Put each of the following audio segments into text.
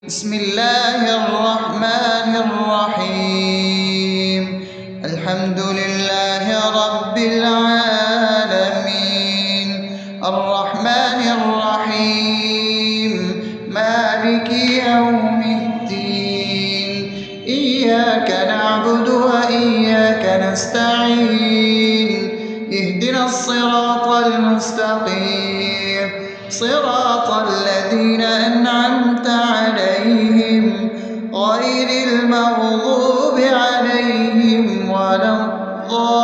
بسم الله الرحمن الرحيم. الحمد لله رب العالمين، الرحمن الرحيم، مالك يوم الدين. إياك نعبد وإياك نستعين، اهدنا الصراط المستقيم، صراط الذين أنعمت عليهم غير المغضوب عليهم ولا الضالين.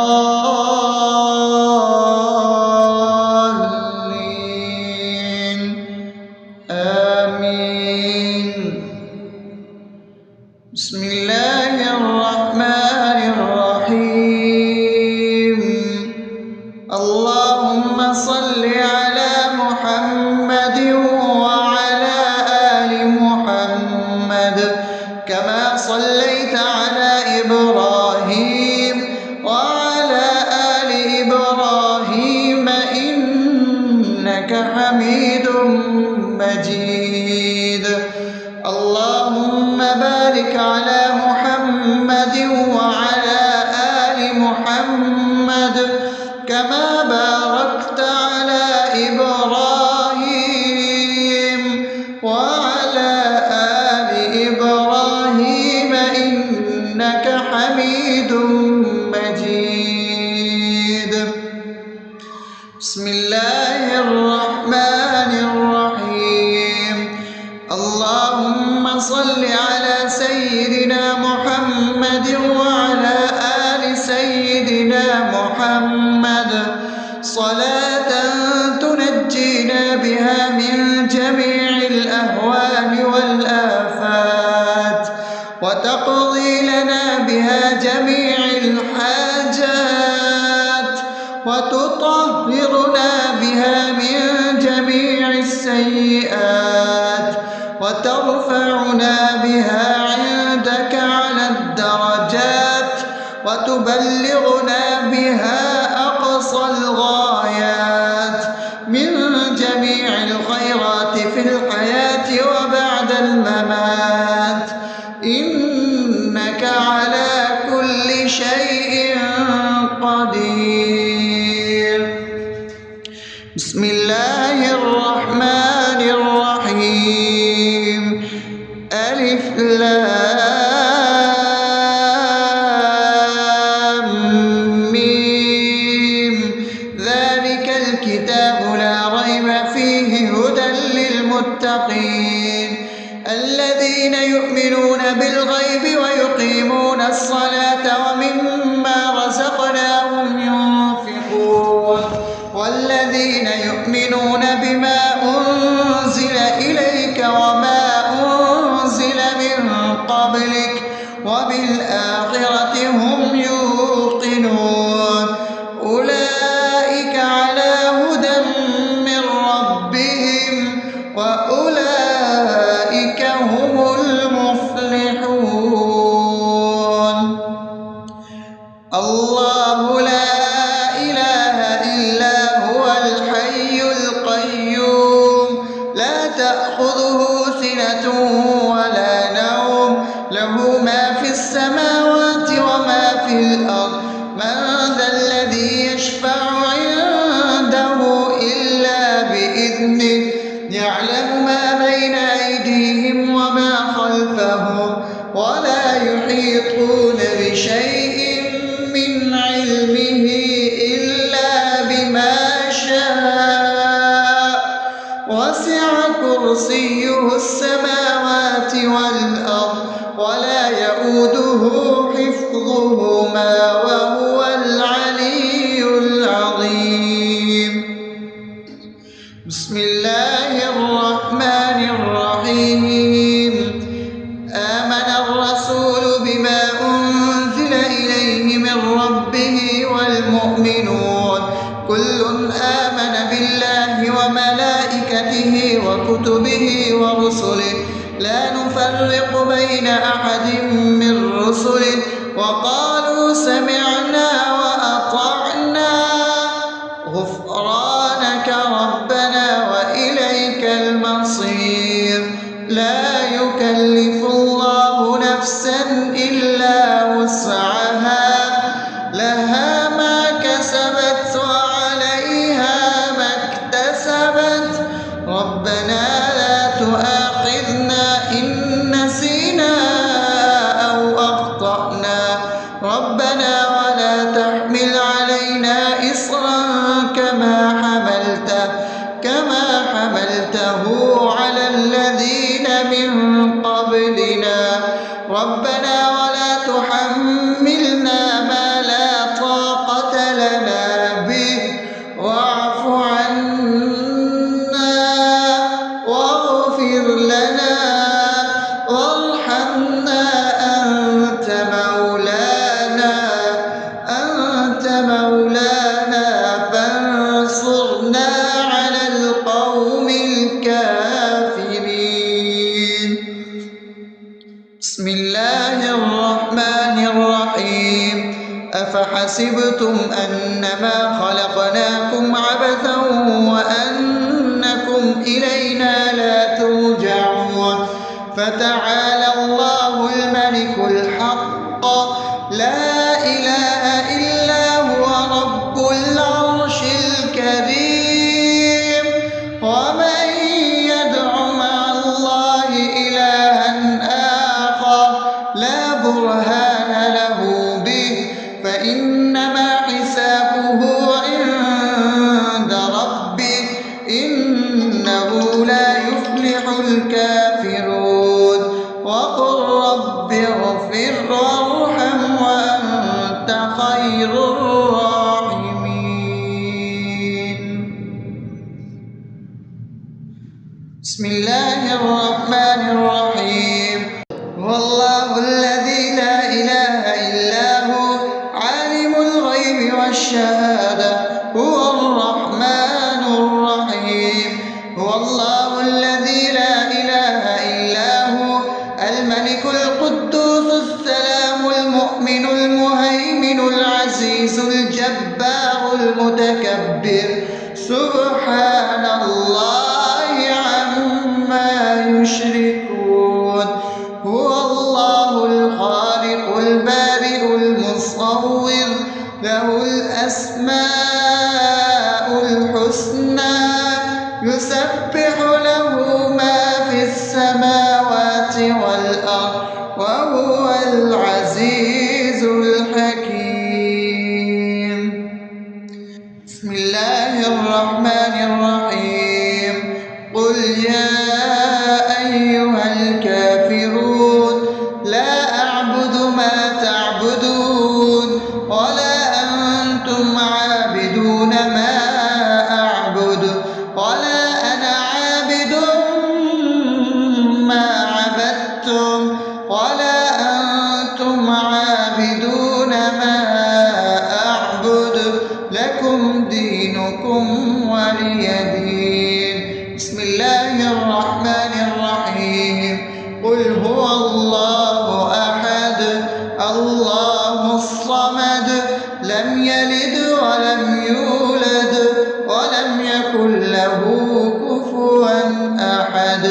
آمين. بسم الله الرحمن الرحيم. اللهم صل على محمد وعلى آل محمد كما صليت على إبراهيم وعلى آل إبراهيم إنك حميد مجيد. اللهم بارك على محمد وعلى آل محمد كما باركت على إبراهيم وعلى آل إبراهيم إنك حميد مجيد. بسم الله الرحمن الرحيم. اللهم صل على سيدنا محمد وعلى آل سيدنا محمد صلاة تنجينا بها من جميع الأهوال والآفات، وتقضي لنا بها جميع الحاجات، وتطهرنا بها من جميع السيئات، وترفعنا بها عندك على الدرجات، وتبلغنا بها أقصى الغايات من جميع الخيرات في الحياة وبعد الممات، إنك على كل شيء قدير. بسم الله الرحمن الرحيم. ألف لام ميم. ذلك الكتاب لا ريب فيه هدى للمتقين الذين يؤمنون بالغيب ويقيمون الصلاة ومما رزقناهم ينفقون والذين يؤمنون بما أنزل إليك وما أنزل من قبلك وبالآخرة هم يوقنون أولئك على هدى من ربهم وأولئك هم المفلحون. الله لا إله إلا هو الحي القيوم لا تأخذه سنة ولا نوم له ما في السماوات وما في الأرض. من ذا الذي يشفع عنده إلا بإذنه يعلم ما بين أيديهم وما خلفهم ولا يحيطون بشيء من علمه إلا بما شاء وسع كرسيه السماوات والأرض ولا يؤوده حفظهما وهو العلي العظيم. بسم الله الرحمن الرحيم. آمن الرسول بما أنزل إليه من ربه والمؤمنون كل آمن بالله وملائكته وكتبه ورسله لا نفرق بين أحد من رسله وقالوا سمعنا وأطعنا غفرانك ربنا وإليك المصير. لا يكلف يكلف الله نفسا إلا وسعها لها ما كسبت وعليها ما اكتسبت ربنا لا تؤاخذنا إن نسينا أو أخطأنا ربنا ولا تحمل علينا إصرا كما حملته على الذين من قبلنا ربنا ولا تحملنا ما لا طاقة لنا به واعف عنا واغفر لنا وارحمنا أنت مولانا فانصرنا على القوم الكافرين. بسم الله الرحمن الرحيم أفحسبتم أنما خلقناكم عبثا وأنكم إلينا لا ترجعون فتعالى الله الملك الحق لا إله إلا هو رب العرش الكريم ومن يدع مع الله إلها آخر لا برهان له به فإنما حسابه عند ربه إنه لا يفلح الكافرون وقل رب اغفر وارحم وأنت خير الراحمين. بسم الله الرحمن الرحيم هو الله الذي لا إله إلا هو عالم الغيب والشهادة هو الرحمن الرحيم هو الله الذي لا إله إلا هو الملك القدوس السلام المؤمن المهيمن العزيز الجبار المتكبر سبحان الله عما يشركون هو الله الخالق البارئ المصور له الأسماء الحسنى يسبح له ما في السماوات والأرض وهو العزيز الحكيم. بسم الله الرحمن الرحيم قل يا أيها الكافرون لا أعبد ما تعبدون ولا أنتم عابدون ما أعبد ولا أنا عابد ما عبدتم ولا أنتم عابدون ما أعبد لكم دينكم ولي دين. بسم الله الرحمن الرحيم قل هو الله أحد الله الصمد لم يلد ولم يولد ولم يكن له كفوا أحد.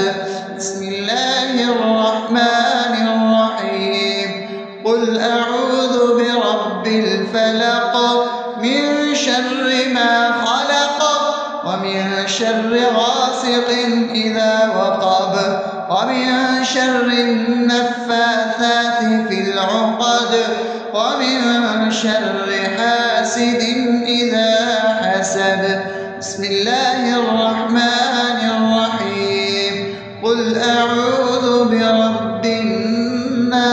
بسم الله الرحمن الرحيم قل أعوذ برب الفلق من شر ما خلق ومن شر غاسق إذا وقب ومن شر النفاثات في العقد ومن شر حاسد إذا حسد. بسم الله الرحمن الرحيم قل أعوذ برب الناس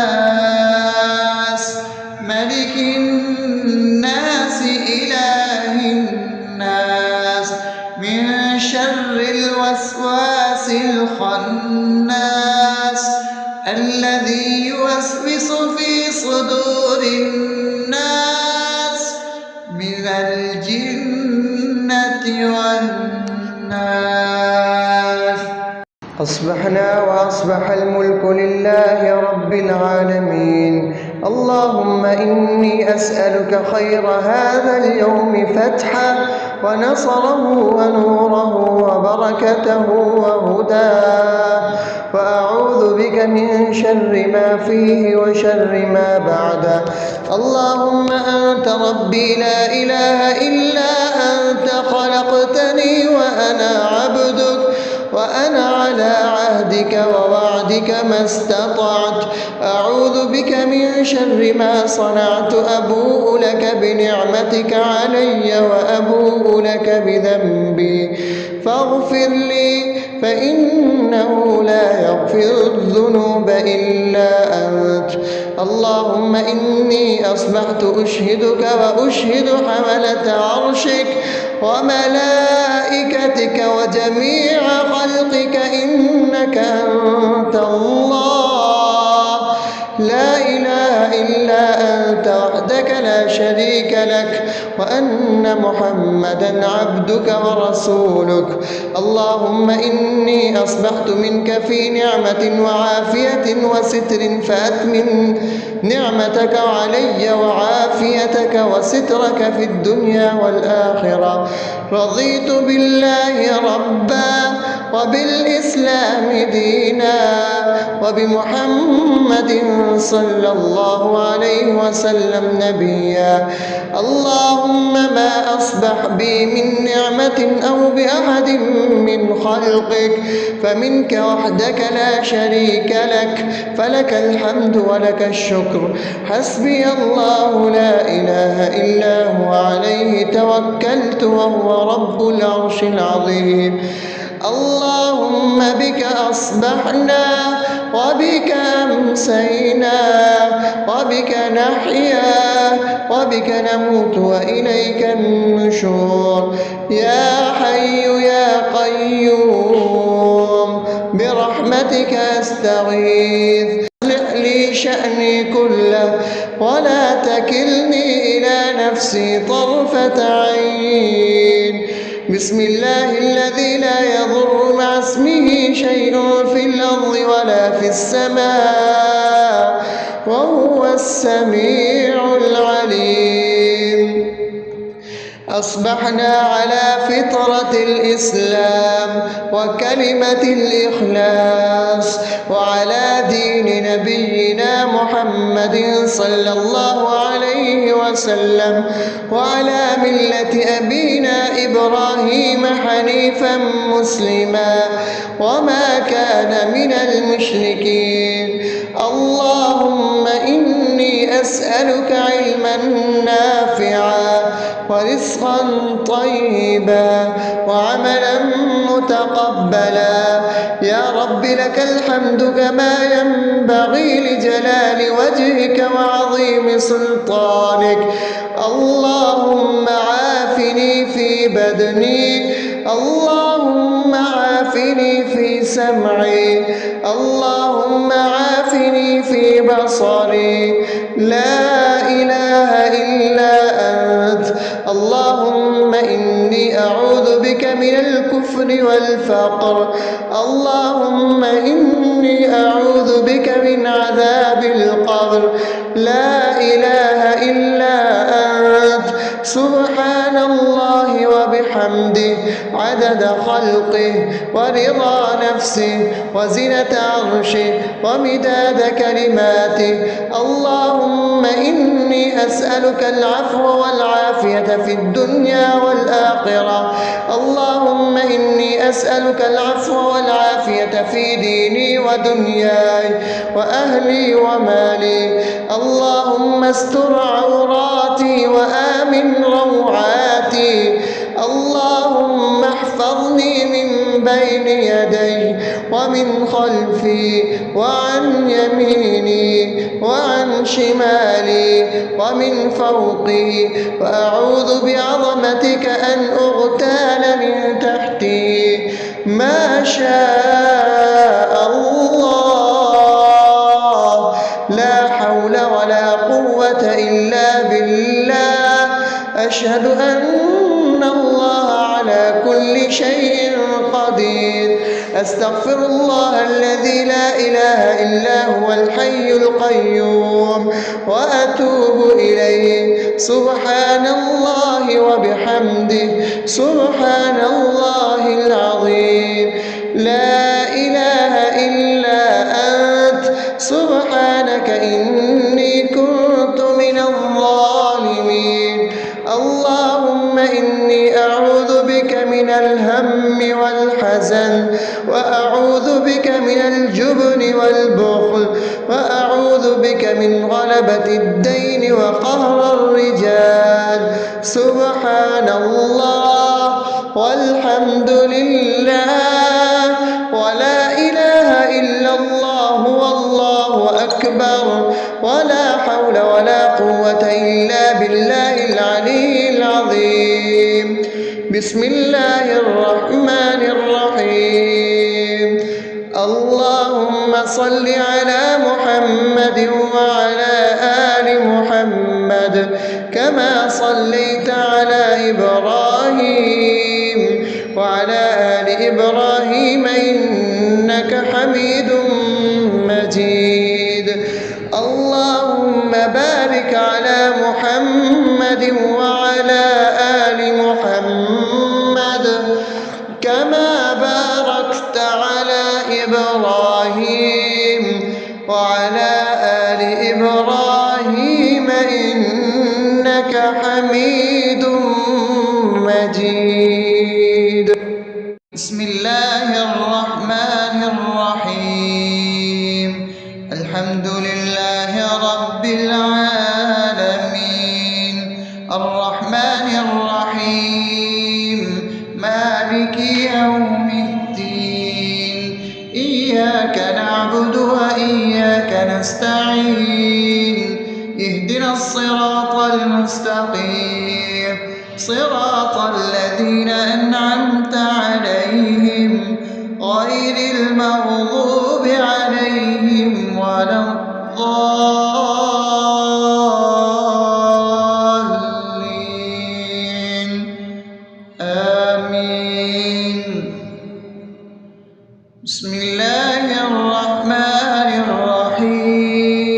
ملك الناس إله الناس من شر الوسواس الخناس الذي يوسوس في صدور الناس من الجنة والناس. أصبحنا وأصبح الملك لله رب العالمين. اللهم إني أسألك خير هذا اليوم فتحه ونصره ونوره وبركته وهداه، وأعوذ بك من شر ما فيه وشر ما بعده. اللهم أنت ربي لا إله إلا أنت، خلقتني وأنا عبدك، وأنا على عهدك ووعدك ما استطعت. أعوذ بك من شر ما صنعت، أبوء لك بنعمتك علي وأبوء لك بذنبي، فاغفر لي فإنه لا يغفر الذنوب إلا أنت. اللهم إني أصبحت أشهدك وأشهد حملة عرشك وملائكتك وجميع خلقك إنك أنت الله، لا إله إلا أنت وحدك لا شريك لك، وأن محمدا عبدك ورسولك. اللهم إني أصبحت منك في نعمة وعافية وستر، فأتمم نعمتك علي وعافيتك وسترك في الدنيا والآخرة. رضيت بالله ربا وبالإسلام دينا وبمحمد صلى الله عليه وسلم نبيا. اللهم ما أصبح بي من نعمة أو بأحد من خلقك فمنك وحدك لا شريك لك، فلك الحمد ولك الشكر. حسبي الله لا إله إلا هو، عليه توكلت وهو رب العرش العظيم. اللهم بك أصبحنا وبك أمسينا وبك نحيا وبك نموت وإليك النشور. يا حي يا قيوم برحمتك أستغيث، أصلح لي شأني كله ولا تكلني إلى نفسي طرفة عين. بسم الله الذي لا يضر مع اسمه شيء في الأرض ولا في السماء وهو السميع العليم. أصبحنا على فطرة الإسلام وكلمة الإخلاص وعلى دين نبينا محمد صلى الله عليه وسلم وعلى ملة أبينا إبراهيم حنيفا مسلما وما كان من المشركين. اللهم إني أسألك علما نافعا ورزقا طيبا وعملا متقبلا. يا رب لك الحمد كما ينبغي لجلال وجهك وعظيم سلطانك. اللهم عافني في بدني، اللهم عافني في سمعي، اللهم عافني في بصري. لا إله إلا أنت. اللهم إني أعوذ بك من الكفر والفقر. اللهم إني أعوذ بك من عذاب القبر. لا إله إلا أنت. سبحان الله وبحمده عدد خلقه ورضا نفسه وزنة عرشه ومداد كلماته. اللهم إني أسألك العفو والعافية في الدنيا والآخرة. اللهم إني أسألك العفو والعافية في ديني ودنياي وأهلي ومالي. اللهم استر عوراتي وآمن روعاتي. اللهم احفظني من بين يدي ومن خلفي وعن يميني وعن شمالي ومن فوقي، وأعوذ بعظمتك أن أغتال من تحتي. ما شاء الله، لا حول ولا قوة إلا بالله. أشهد أن الله على كل شيء قدير. أستغفر الله الذي لا إله إلا هو الحي القيوم وأتوب إليه. سبحان الله وبحمده سبحان الله العظيم. لا إله إلا أنت سبحانك إني كنت من الظالمين. اللهم إني أعوذ بك من الهم والحزن، وأعوذ بك من الجبن والبخل، وأعوذ بك من غلبة الدين وقهر الرجال. سبحان الله والحمد لله ولا إله إلا الله والله أكبر ولا حول ولا قوة إلا بالله العلي العظيم. بسم الله الرحمن الرحيم. اللهم صل على محمد وعلى آل محمد كما صليت على إبراهيم وعلى آل إبراهيم إنك حميد مجيد. اللهم بارك على محمد وعلى آل محمد كما باركت على إبراهيم وعلى آل إبراهيم إنك حميد مجيد. بسم الله الرحمن الرحيم. الحمد لله رب العالمين الرحمن الرحيم مالك يوم الدين. إياك نعبد وإياك نستعين. اهدنا الصراط المستقيم صراط الذين أنعمت عليهم غير المغضوب عليهم ولا الضالين. آمين. بسم الله الرحمن الرحيم.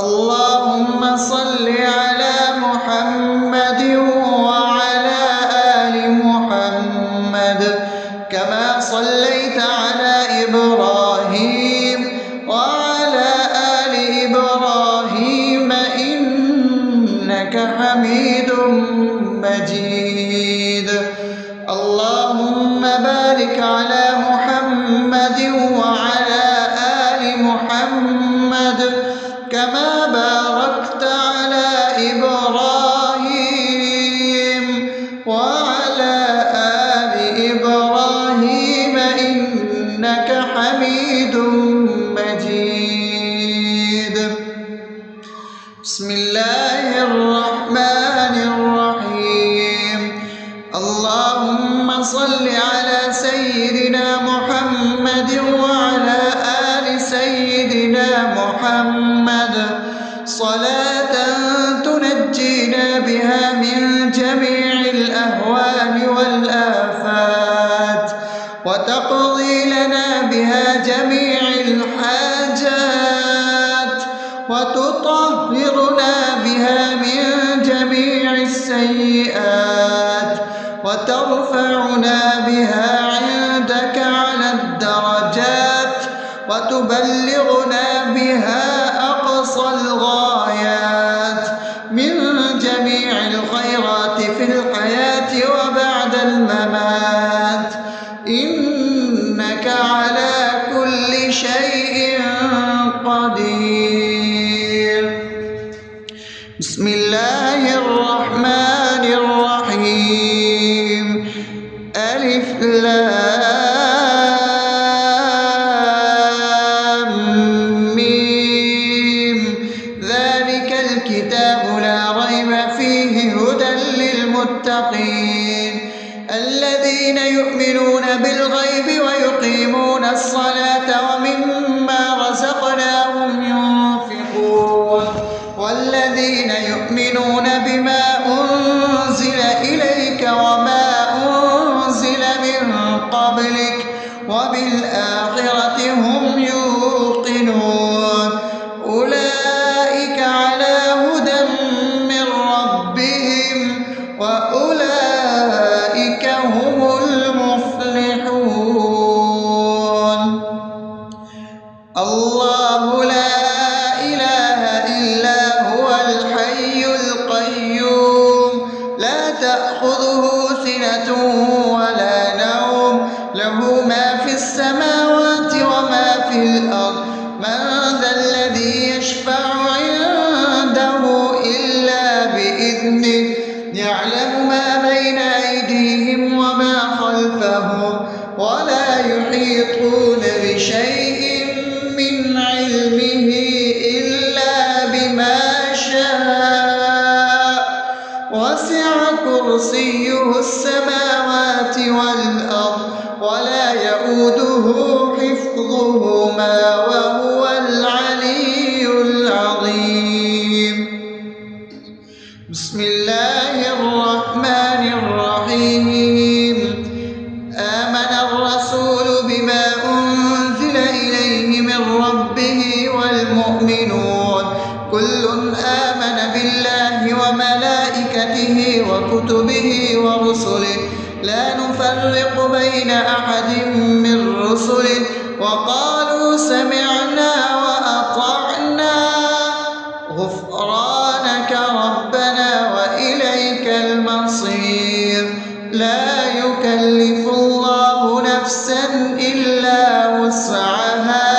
اللهم صل على محمد وعلى آل محمد كما صليت على إبراهيم وعلى آل إبراهيم إنك حميد مجيد. اللهم بارك على محمد وعلى آل محمد كما باركت على إبراهيم وعلى آل إبراهيم إنك حميد مجيد. بسم الله الرحمن الرحيم. اللهم صل على سيدنا محمد وعلى آل سيدنا محمد صلاة تنجينا بها من جميع الأهوال والآفات وتقضي لنا بها جميع الحاجات وتطهرنا بها من جميع السيئات وترفعنا بها عندك على الدرجات وتبلغنا بها أقصى الغايات من جميع الخيرات في الحياة وبعد الممات إنك على كل شيء قدير. بسم الله الرحمن الرحيم. ألف لام ميم. ذلك الكتاب لا ريب فيه هدى للمتقين الذين يؤمنون بالغيب ويقيمون الصلاة ومما رزقناهم ينفقون والذين يؤمنون الله لا إله إلا هو الحي القيوم لا تأخذه سنة ولا نوم له ما في السماوات وما في الأرض من ذا الذي يشفع عنده إلا بإذنه يعلم ما بين أيديهم وما خلفهم ولا يحيطون بشيء من علمه إلا بما شاء وسع كرسيه السماوات والأرض ولا يئوده حفظهما وهو العلي العظيم بسم الله الرحمن الرحيم آمن الرسول بما أنزل إليه من ربه والمؤمنون كل آمن بالله وملائكته وكتبه ورسله لا نفرق بين أحد من رسله وقالوا سمعنا وأطعنا غفرانك ربنا وإليك المصير لا يكلف الله نفسا إلا وسعها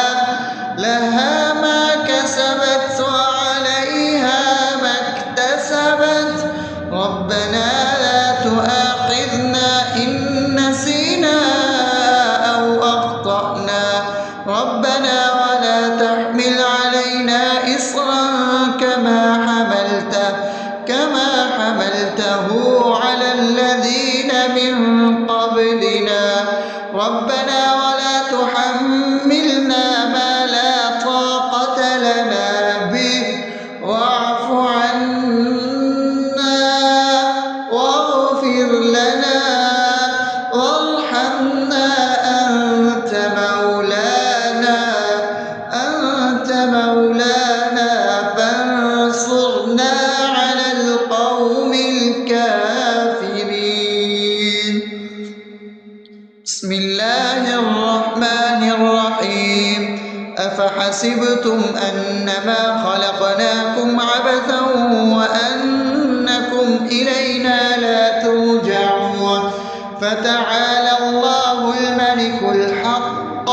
لها ما كسبت وعليها ما اكتسبت ربنا لا تؤاخذنا إن نسينا أو أخطأنا ربنا ولا تحمل علينا إصرا كما حملته على الذين من قبلنا ربنا ولا تحملنا ما لا طاقة لنا به واعف عنا واغفر لنا وارحمنا أنت مولانا فانصرنا على القوم الكافرين بسم الله الرحمن الرحيم أفحسبتم أنما خلقناكم عبثا وأنكم إلينا لا ترجعون فتعالى الله الملك الحق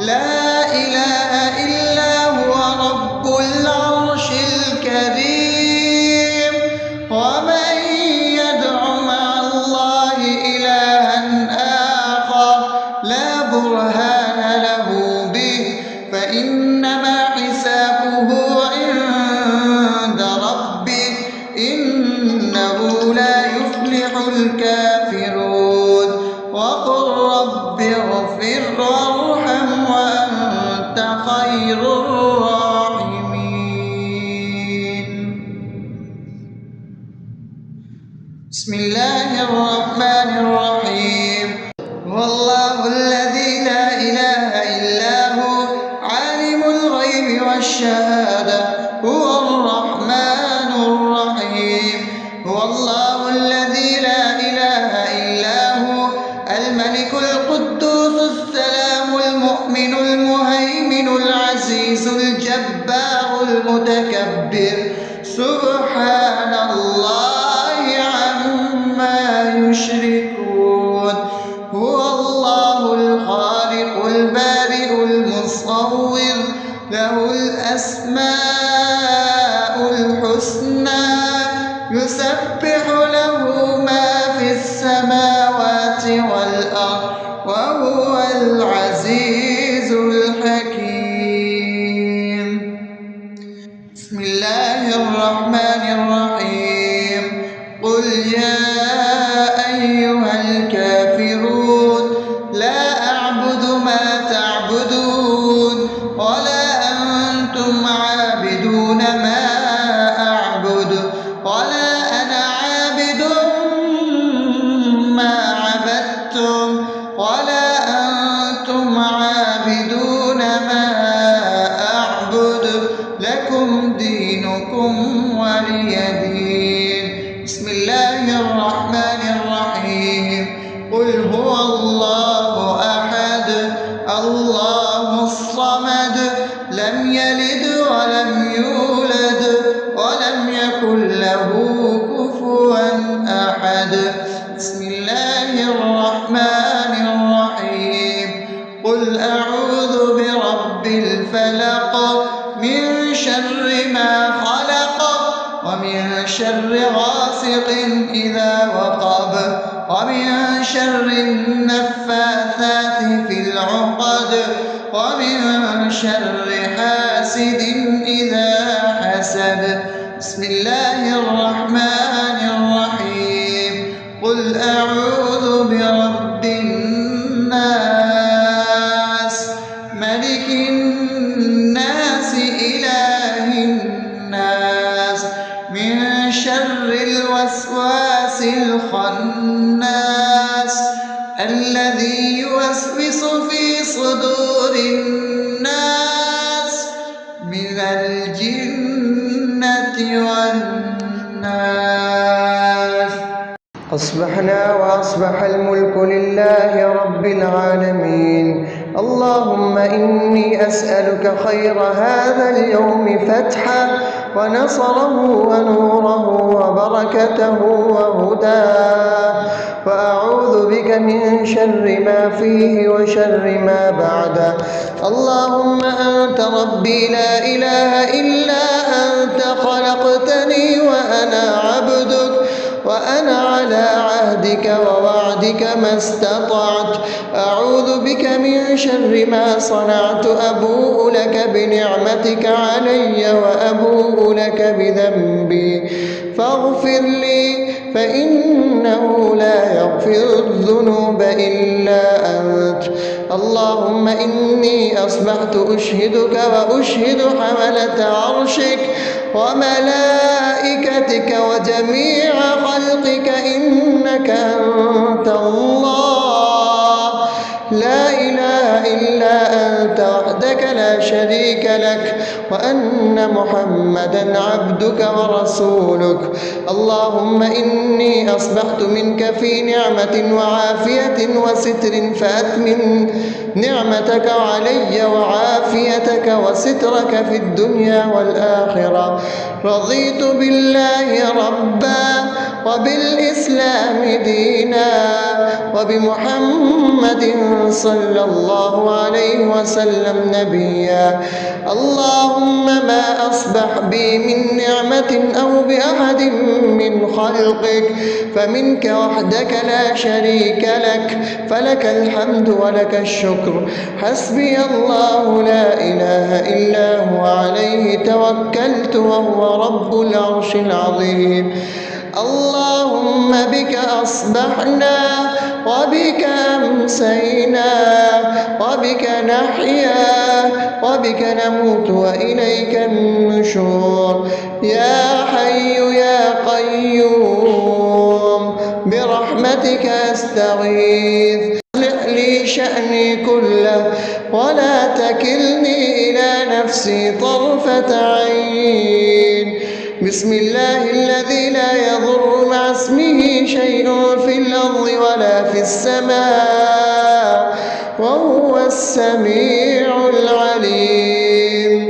لا إله إلا هو رب العرش الكريم ومن يدع مع الله إلها آخر لا برهان له به فإنما حسابه عند ربه إنه لا يفلح الكافرون وقل رب اغفر وارحم وأنت خير الراحمين بسم الله الرحمن الرحيم هو الله الذي لا إله إلا هو عالم الغيب والشهادة هو الرحمن الرحيم هو الله الذي لا إله إلا هو الملك القدوس السلام المؤمن المهيمن العزيز الجبار المتكبر سبحان الله عما يشركون هو الله الخالق البارئ المصور له الأسماء الحسنى يسبح له ما في السماوات والأرض وهو العزيز الحكيم بسم الله الرحمن الرحيم قل يا أيها الكافرون لا أعبد ما تعبدون ولا أنتم عابدون ما أعبد ولا أنا عابد لم يلد ولم يولد ولم يكن له كفوا أحد. بسم الله الرحمن الرحيم. قل أعوذ برب الفلق من شر ما خلق ومن شر غاسق إذا وقب ومن شر النفاثات في العقد ومن شر حاسد إذا حسد. بسم الله الرحمن الرحيم. قل أعوذ برب الناس ملك الناس إله الناس من شر الوسواس الخناس الذي يوسوس في صدور الناس من الجنة والناس. أصبحنا وأصبح الملك لله رب العالمين. اللهم إني أسألك خير هذا اليوم فتحه ونصره ونوره وبركته وهداه، وأعوذ بك من شر ما فيه وشر ما بعده. اللهم أنت ربي لا إله إلا أنت، خلقتني وأنا عبدك وأنا على عهدك ووعدك ما استطعت. أعوذ بك من شر ما صنعت. أبوء لك بنعمتك علي وأبوء لك بذنبي فاغفر لي، فإنه لا يغفر الذنوب إلا أنت. اللهم إني أصبحت أشهدك وأشهد حملة عرشك وملائكتك وجميع خلقك إنك أنت الله لا إله إلا أنت وحدك لا شريك لك، وأن محمدا عبدك ورسولك. اللهم إني أصبحت منك في نعمة وعافية وستر، فأتمم نعمتك علي وعافيتك وسترك في الدنيا والآخرة. رضيت بالله ربا وبالإسلام دينا وبمحمد صلى الله عليه وسلم نبيا. اللهم ما أصبح بي من نعمة أو بأحد من خلقك فمنك وحدك لا شريك لك، فلك الحمد ولك الشكر. حسبي الله لا إله إلا هو عليه توكلت وهو رب العرش العظيم. اللهم بك أصبحنا وبك أمسينا وبك نحيا وبك نموت وإليك النشور. يا حي يا قيوم برحمتك أستغيث. أصلح لي شأني كله ولا تكلني إلى نفسي طرفة عين. بسم الله الذي لا يضر مع اسمه شيء في الأرض ولا في السماء وهو السميع العليم.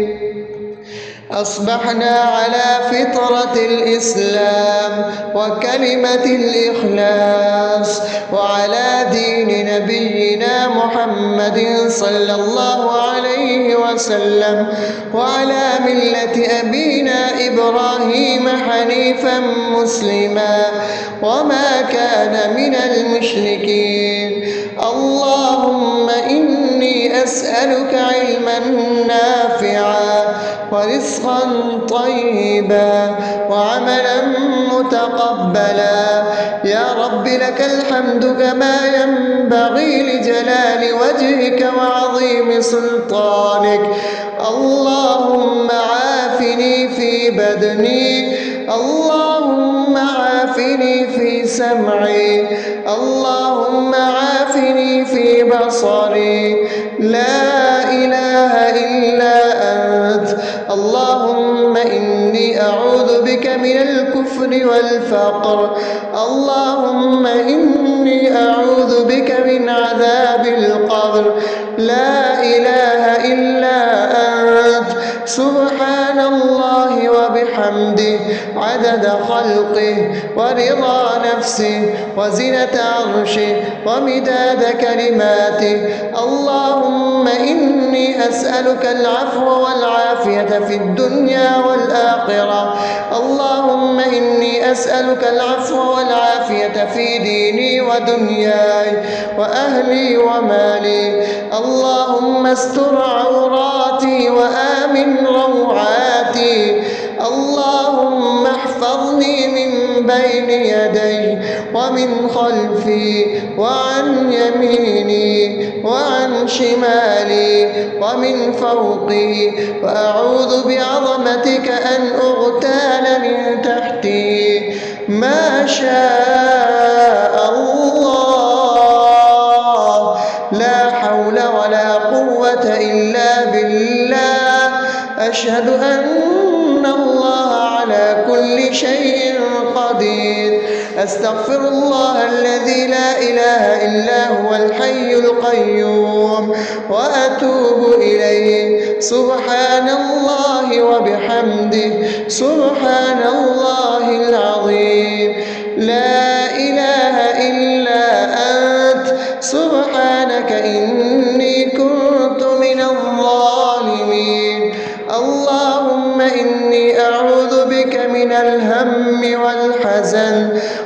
أصبحنا على فطرة الإسلام وكلمة الإخلاص وعلى دين نبينا محمد صلى الله عليه وسلم وعلى ملة أبينا إبراهيم حنيفا مسلما وما كان من المشركين. اللهم إني أسألك علما نافعا ورزقا طيبا وعملا متقبلا. يا رب لك الحمد كما ينبغي لجلال وجهك وعظيم سلطانك. اللهم عافني في بدني، اللهم عافني في سمعي، اللهم عافني في بصري. لا إله إلا أنت. اللهم إني أعوذ بك من الكفر والفقر. اللهم إني أعوذ بك من عذاب القبر. لا إله إلا أنت. وبحمده عدد خلقه ورضا نفسه وزنة عرشه ومداد كلماته. اللهم إني أسألك العفو والعافية في الدنيا والآخرة. اللهم إني أسألك العفو والعافية في ديني ودنياي وأهلي ومالي. اللهم استر عوراتي وآمن روعاتي. اللهم احفظني من بين يدي ومن خلفي وعن يميني وعن شمالي ومن فوقي، وأعوذ بعظمتك أن أغتال من تحتي. ما شاء الله، لا حول ولا قوة إلا بالله. أشهد أن الله على كل شيء قدير. أستغفر الله الذي لا إله إلا هو الحي القيوم وأتوب إليه. سبحان الله وبحمده، سبحان الله العظيم. لا إله إلا أنت، سبحانك إني كنت من الظالمين. اللهم إني أعوذ بك من الهم والحزن،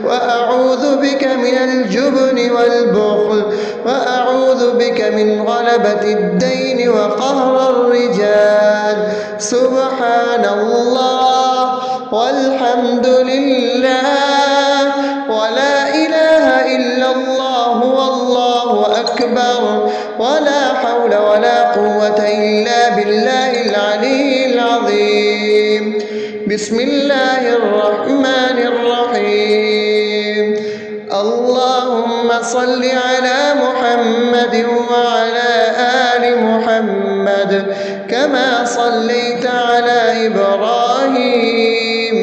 وأعوذ بك من الجبن والبخل، وأعوذ بك من غلبة الدين وقهر الرجال. سبحان الله والحمد لله ولا إله إلا الله والله أكبر، ولا حول ولا قوة إلا بالله العلي العظيم. بسم الله الرحمن الرحيم. اللهم صل على محمد وعلى آل محمد كما صليت على إبراهيم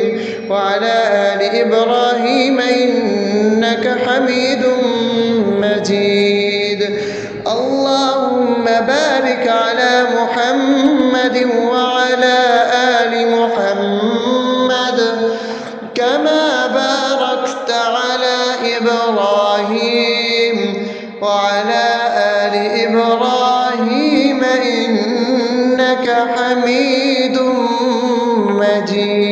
وعلى آل إبراهيم إنك حميد مجيد. اللهم بارك على محمد وعلى آل محمد كما باركت على إبراهيم وعلى آل إبراهيم إنك حميد مجيد.